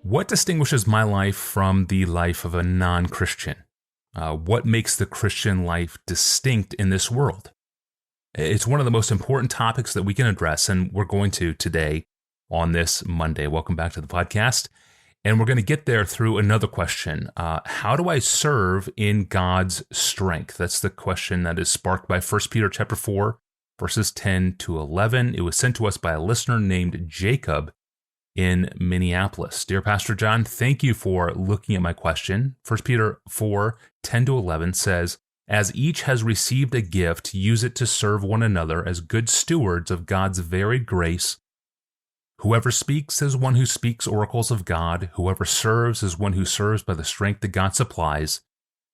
What distinguishes my life from the life of a non-Christian? What makes the Christian life distinct in this world? It's one of the most important topics that we can address, and we're going to today on this Monday. Welcome back to the podcast. And we're going to get there through another question. How do I serve in God's strength? That's the question that is sparked by 1 Peter chapter 4, verses 10 to 11. It was sent to us by a listener named Jacob in Minneapolis. Dear Pastor John, thank you for looking at my question. 1 Peter 4, 10 to 11 says, "As each has received a gift, use it to serve one another as good stewards of God's varied grace. Whoever speaks is one who speaks oracles of God. Whoever serves is one who serves by the strength that God supplies,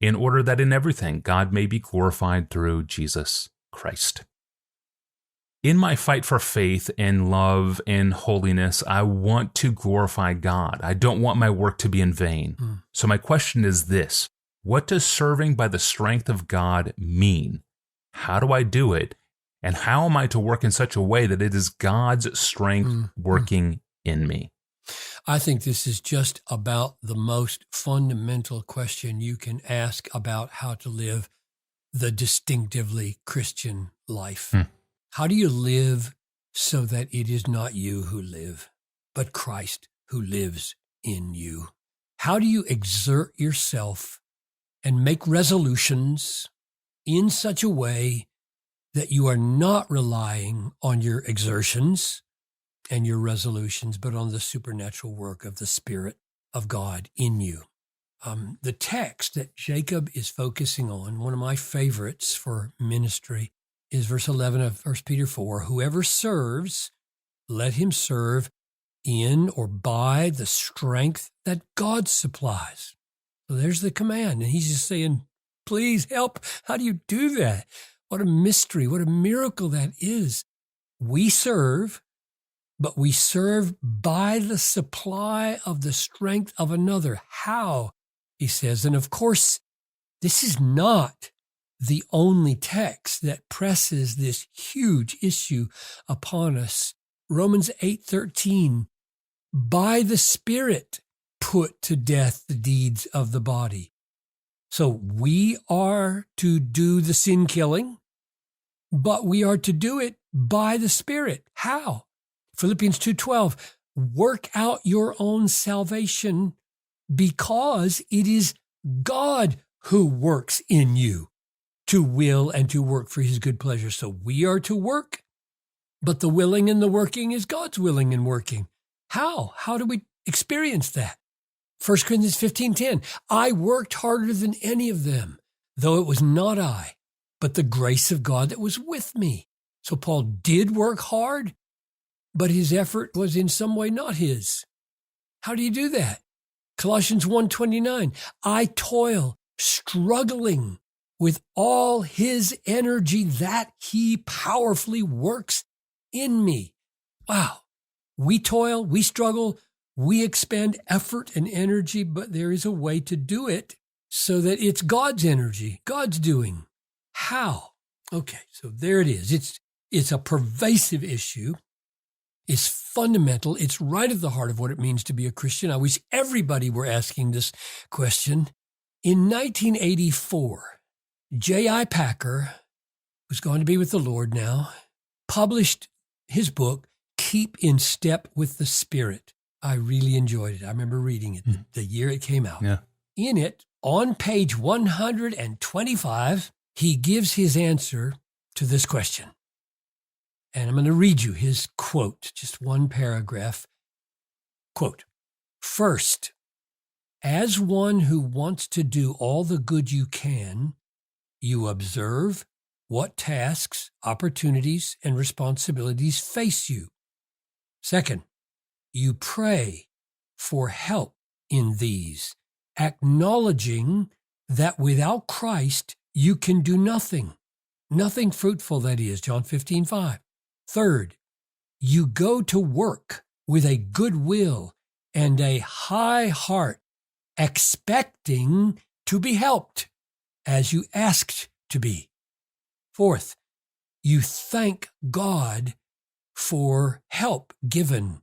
in order that in everything God may be glorified through Jesus Christ." In my fight for faith and love and holiness, I want to glorify God. I don't want my work to be in vain. So my question is this: what does serving by the strength of God mean? How do I do it? And how am I to work in such a way that it is God's strength working in me? I think this is just about the most fundamental question you can ask about how to live the distinctively Christian life. How do you live so that it is not you who live, but Christ who lives in you? How do you exert yourself and make resolutions in such a way that you are not relying on your exertions and your resolutions, but on the supernatural work of the Spirit of God in you? The text that Jacob is focusing on, one of my favorites for ministry, is verse 11 of 1 Peter 4. Whoever serves, let him serve in or by the strength that God supplies. So there's the command. And he's just saying, please help. How do you do that? What a mystery, what a miracle that is. We serve, but we serve by the supply of the strength of another. How? He says. And of course, this is not the only text that presses this huge issue upon us. Romans 8:13, by the Spirit put to death the deeds of the body. So we are to do the sin killing, but we are to do it by the Spirit. How? Philippians 2:12, work out your own salvation because it is God who works in you to will and to work for his good pleasure. So we are to work, but the willing and the working is God's willing and working. How? How do we experience that? 1 Corinthians 15:10, I worked harder than any of them, though it was not I, but the grace of God that was with me. So Paul did work hard, but his effort was in some way not his. How do you do that? Colossians 1:29, I toil, struggling with all his energy that he powerfully works in me. Wow. We toil, we struggle, we expend effort and energy, but there is a way to do it so that it's God's energy, God's doing. How? Okay, so there it is. It's a pervasive issue. It's fundamental. It's right at the heart of what it means to be a Christian. I wish everybody were asking this question. In 1984, J.I. Packer, who's going to be with the Lord now, published his book, Keep in Step with the Spirit. I really enjoyed it. I remember reading it the year it came out. Yeah. In it, on page 125, he gives his answer to this question. And I'm going to read you his quote, just one paragraph. Quote, first, as one who wants to do all the good you can, you observe what tasks, opportunities, and responsibilities face you. Second, you pray for help in these, acknowledging that without Christ, you can do nothing. Nothing fruitful, that is, John 15:5. Third, you go to work with a good will and a high heart, expecting to be helped as you asked to be. Fourth, you thank God for help given.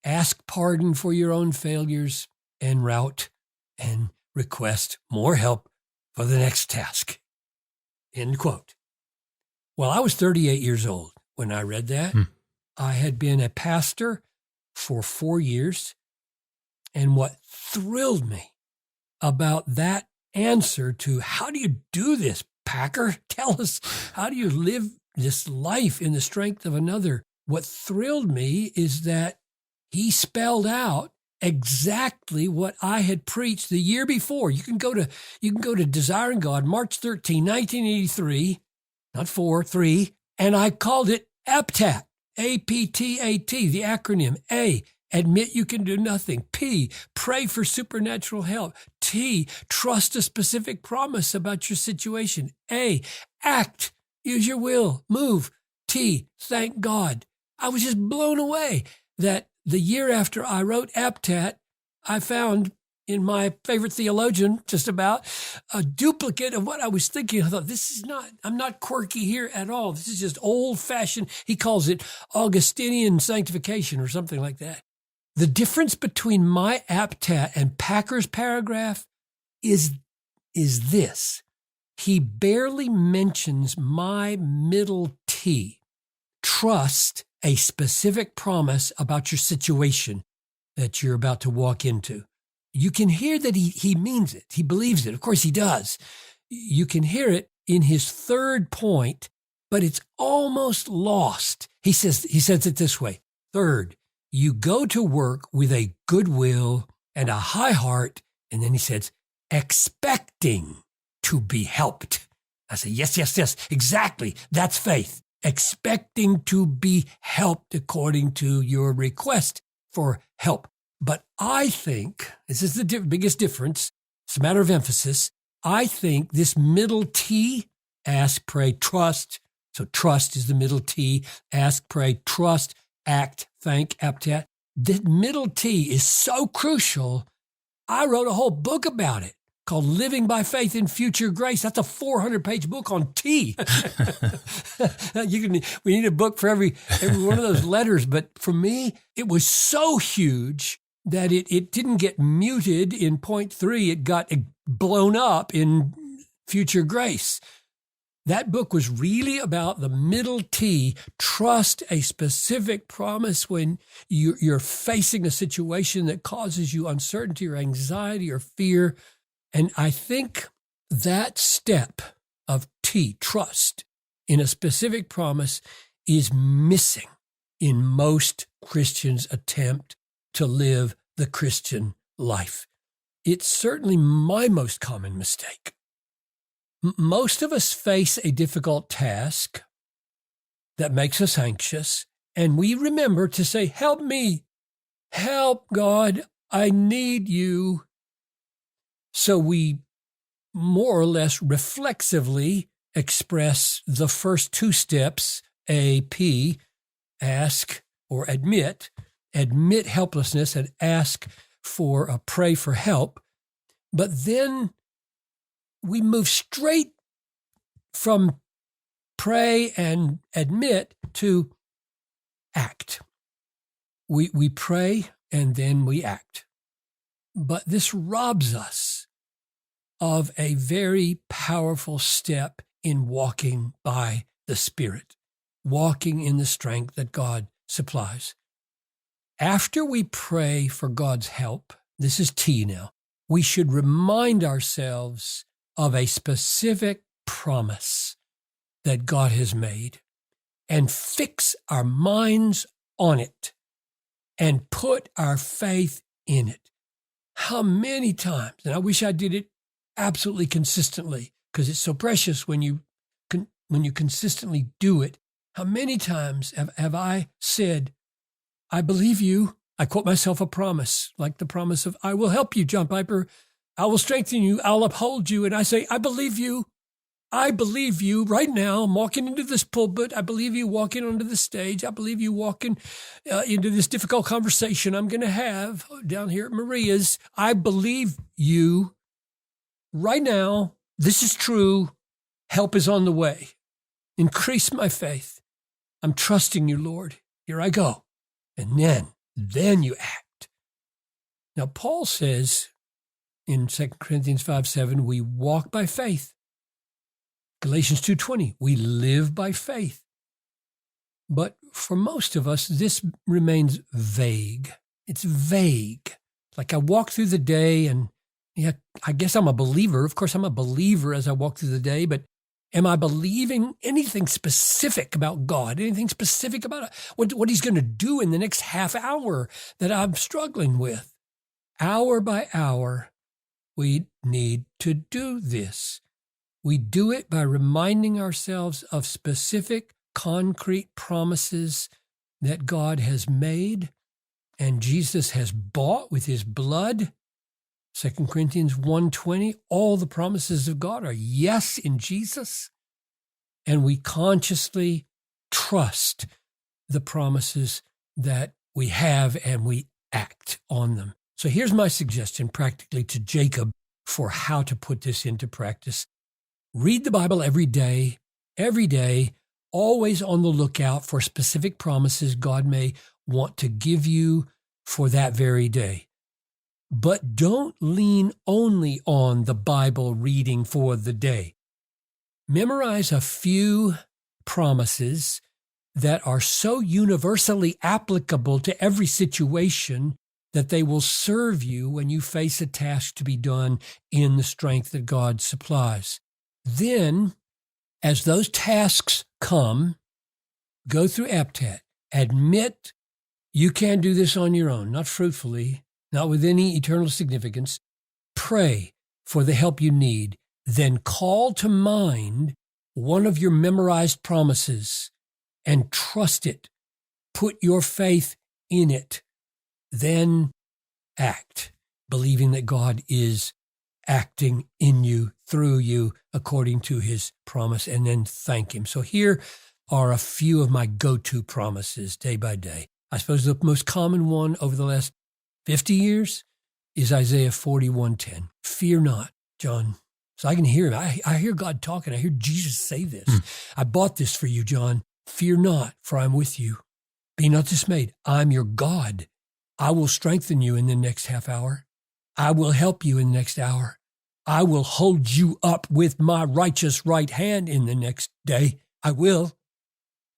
ask pardon for your own failures, en route, and request more help for the next task. End quote. Well, I was 38 years old when I read that. I had been a pastor for 4 years. And what thrilled me about that answer to how do you do this, Packer? Tell us, how do you live this life in the strength of another? What thrilled me is that he spelled out exactly what I had preached the year before. You can go to Desiring God, March 13, 1983, not 4, 3, and I called it APTAT, A-P-T-A-T, the acronym. A, admit you can do nothing. P, pray for supernatural help. T, trust a specific promise about your situation. A, act, use your will, move. T, thank God. I was just blown away that the year after I wrote APTAT, I found in my favorite theologian, just about, a duplicate of what I was thinking. I thought, I'm not quirky here at all. This is just old-fashioned. He calls it Augustinian sanctification or something like that. The difference between my APTAT and Packer's paragraph is this. He barely mentions my middle T, trust a specific promise about your situation that you're about to walk into. You can hear that he means it. He believes it. Of course he does. You can hear it in his third point, but it's almost lost. He says it this way. Third, you go to work with a good will and a high heart, and then he says, expecting to be helped. I say, yes, exactly. That's faith. Expecting to be helped according to your request for help. But I think, this is the biggest difference, it's a matter of emphasis, I think this middle T, ask, pray, trust, so trust is the middle T, ask, pray, trust, act, thank, APTAT. The middle T is so crucial, I wrote a whole book about it called Living by Faith in Future Grace. That's a 400-page book on T. We need a book for every one of those letters. But for me, it was so huge that it didn't get muted in point 3. It got blown up in Future Grace. That book was really about the middle T, trust a specific promise when you're facing a situation that causes you uncertainty or anxiety or fear. And I think that step of T, trust in a specific promise, is missing in most Christians' attempt to live the Christian life. It's certainly my most common mistake. Most of us face a difficult task that makes us anxious, and we remember to say, help me, help God, I need you. So we more or less reflexively express the first 2 steps, A, P, ask or admit helplessness and ask for pray for help. But then we move straight from pray and admit to act. We pray and then we act. But this robs us of a very powerful step in walking by the Spirit, walking in the strength that God supplies. After we pray for God's help, this is T now, we should remind ourselves of a specific promise that God has made and fix our minds on it and put our faith in it. How many times, and I wish I did it absolutely consistently because it's so precious when you consistently do it. How many times have I said, I believe you. I quote myself a promise, like the promise of, I will help you, John Piper. I will strengthen you. I'll uphold you. And I say, I believe you. I believe you right now. I'm walking into this pulpit. I believe you walking onto the stage. I believe you walking into this difficult conversation I'm going to have down here at Maria's. I believe you right now. This is true. Help is on the way. Increase my faith. I'm trusting you, Lord. Here I go. And then then you act. Now, Paul says in 2 Corinthians 5:7, we walk by faith. Galatians 2:20, we live by faith. But for most of us, this remains vague. It's vague. Like I walk through the day and yeah, I guess I'm a believer. Of course, I'm a believer as I walk through the day, but am I believing anything specific about God, anything specific about what he's going to do in the next half hour that I'm struggling with? Hour by hour, we need to do this. We do it by reminding ourselves of specific, concrete promises that God has made and Jesus has bought with his blood. 2 Corinthians 1:20, all the promises of God are yes in Jesus. And we consciously trust the promises that we have and we act on them. So here's my suggestion practically to Jacob for how to put this into practice. Read the Bible every day, always on the lookout for specific promises God may want to give you for that very day. But don't lean only on the Bible reading for the day. Memorize a few promises that are so universally applicable to every situation that they will serve you when you face a task to be done in the strength that God supplies. Then, as those tasks come, go through APTAT. Admit you can't do this on your own, not fruitfully, not with any eternal significance. Pray for the help you need. Then call to mind one of your memorized promises and trust it. Put your faith in it. Then act, believing that God is acting in you, through you, according to his promise, and then thank him. So here are a few of my go-to promises day by day. I suppose the most common one over the last 50 years is Isaiah 41:10. Fear not, John. So I can hear him. I hear God talking. I hear Jesus say this. I bought this for you, John. Fear not, for I'm with you. Be not dismayed. I'm your God. I will strengthen you in the next half hour. I will help you in the next hour. I will hold you up with my righteous right hand in the next day. I will.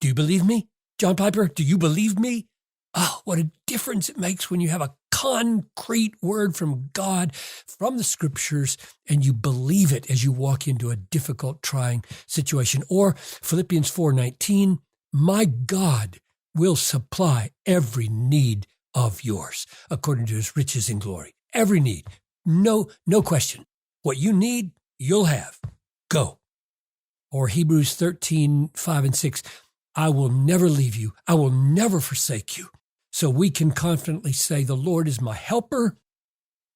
Do you believe me? John Piper, do you believe me? Oh, what a difference it makes when you have a concrete word from God, from the scriptures, and you believe it as you walk into a difficult, trying situation. Or Philippians 4:19, my God will supply every need of yours according to his riches in glory. Every need. No question. What you need, you'll have. Go. Or Hebrews 13:5-6, I will never leave you. I will never forsake you. So we can confidently say, the Lord is my helper.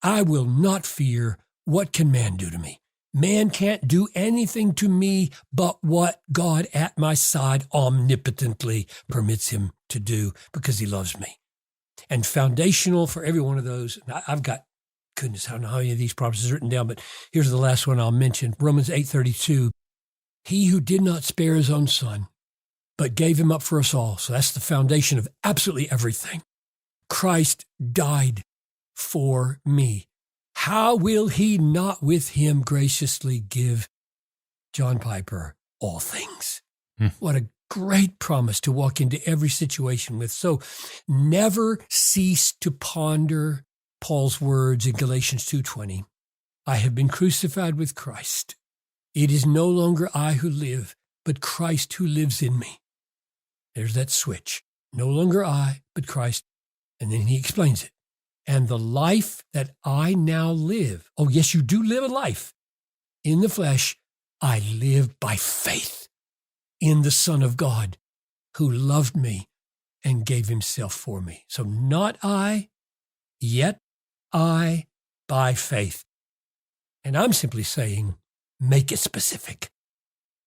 I will not fear. What can man do to me? Man can't do anything to me but what God at my side omnipotently permits him to do because he loves me. And foundational for every one of those, I've got, goodness, I don't know how many of these promises are written down, but here's the last one I'll mention. Romans 8:32, he who did not spare his own son, but gave him up for us all. So that's the foundation of absolutely everything. Christ died for me. How will he not with him graciously give John Piper all things? What a great promise to walk into every situation with. So never cease to ponder Paul's words in Galatians 2:20. I have been crucified with Christ. It is no longer I who live, but Christ who lives in me. There's that switch. No longer I, but Christ. And then he explains it. And the life that I now live, oh yes, you do live a life in the flesh, I live by faith in the Son of God who loved me and gave himself for me. So not I, yet I by faith. And I'm simply saying, make it specific.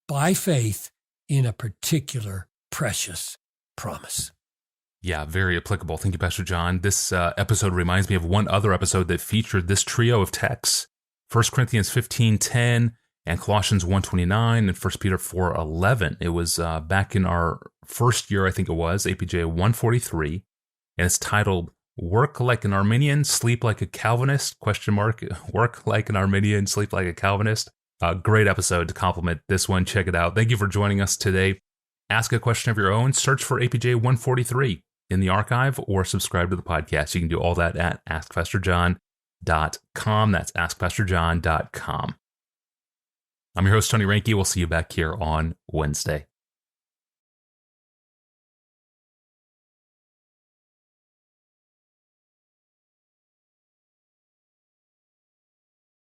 By faith in a particular precious promise. Yeah, very applicable. Thank you, Pastor John. This episode reminds me of one other episode that featured this trio of texts, 1 Corinthians 15:10 and Colossians 1:29 and 1 Peter 4:11. It was back in our first year, I think it was, APJ 143. and it's titled Work Like an Arminian, Sleep Like a Calvinist, ? Work Like an Arminian, Sleep Like a Calvinist. A great episode to complement this one. Check it out. Thank you for joining us today. Ask a question of your own. Search for APJ 143 in the archive or subscribe to the podcast. You can do all that at AskPastorJohn.com. That's AskPastorJohn.com. I'm your host, Tony Reinke. We'll see you back here on Wednesday.